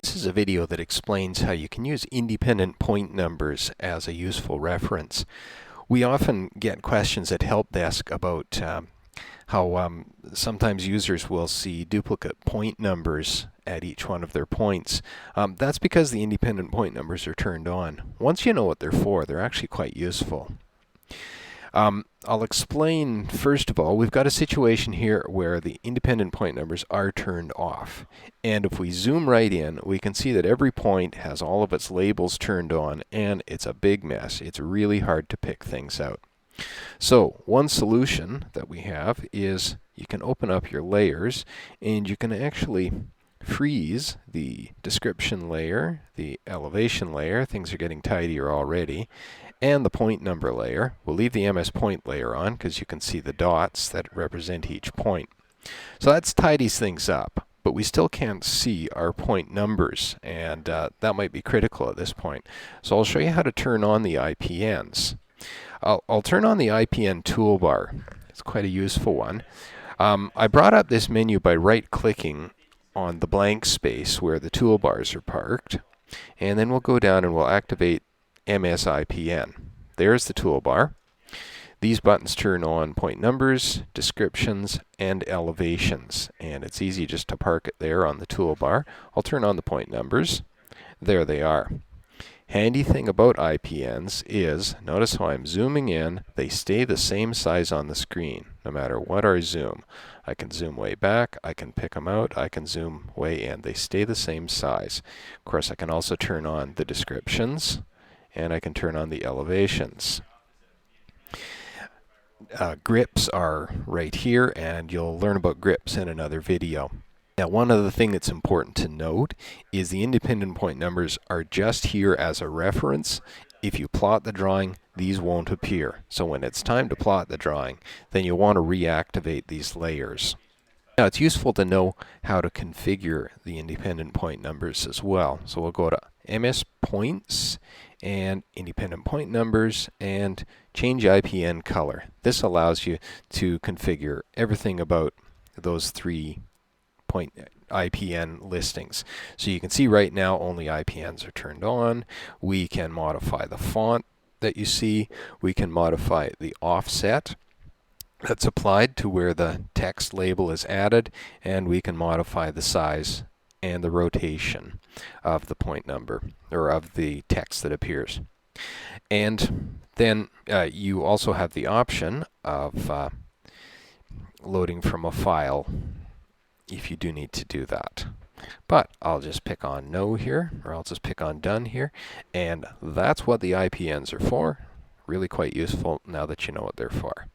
This is a video that explains how you can use independent point numbers as a useful reference. We often get questions at Help Desk about how sometimes users will see duplicate point numbers at each one of their points. That's because the independent point numbers are turned on. Once you know what they're for, they're actually quite useful. I'll explain first of all, we've got a situation here where the independent point numbers are turned off. And if we zoom right in, we can see that every point has all of its labels turned on, and it's a big mess. It's really hard to pick things out. So one solution that we have is you can open up your layers and you can actually freeze the description layer, the elevation layer, things are getting tidier already, and the point number layer. We'll leave the MS point layer on because you can see the dots that represent each point. So that tidies things up, but we still can't see our point numbers, and that might be critical at this point. So I'll show you how to turn on the IPNs. I'll turn on the IPN toolbar. It's quite a useful one. I brought up this menu by right-clicking on the blank space where the toolbars are parked, and then we'll go down and we'll activate MS IPN. There's the toolbar. These buttons turn on point numbers, descriptions, and elevations, and it's easy just to park it there on the toolbar. I'll turn on the point numbers. There they are. Handy thing about IPNs is, notice how I'm zooming in, they stay the same size on the screen, no matter what I zoom. I can zoom way back, I can pick them out, I can zoom way in. They stay the same size. Of course, I can also turn on the descriptions, and I can turn on the elevations. Grips are right here, and you'll learn about grips in another video. Now, one other thing that's important to note is the independent point numbers are just here as a reference. If you plot the drawing, these won't appear. So when it's time to plot the drawing, then you'll want to reactivate these layers. Now, it's useful to know how to configure the independent point numbers as well. So we'll go to MS Points and Independent Point Numbers and change IPN color. This allows you to configure everything about those 3 point IPN listings. So you can see right now only IPNs are turned on. We can modify the font that you see. We can modify the offset that's applied to where the text label is added, and we can modify the size and the rotation of the point number, or of the text that appears. And then you also have the option of loading from a file if you do need to do that. But I'll just pick on no here, or I'll just pick on done here, and that's what the IPNs are for. Really quite useful now that you know what they're for.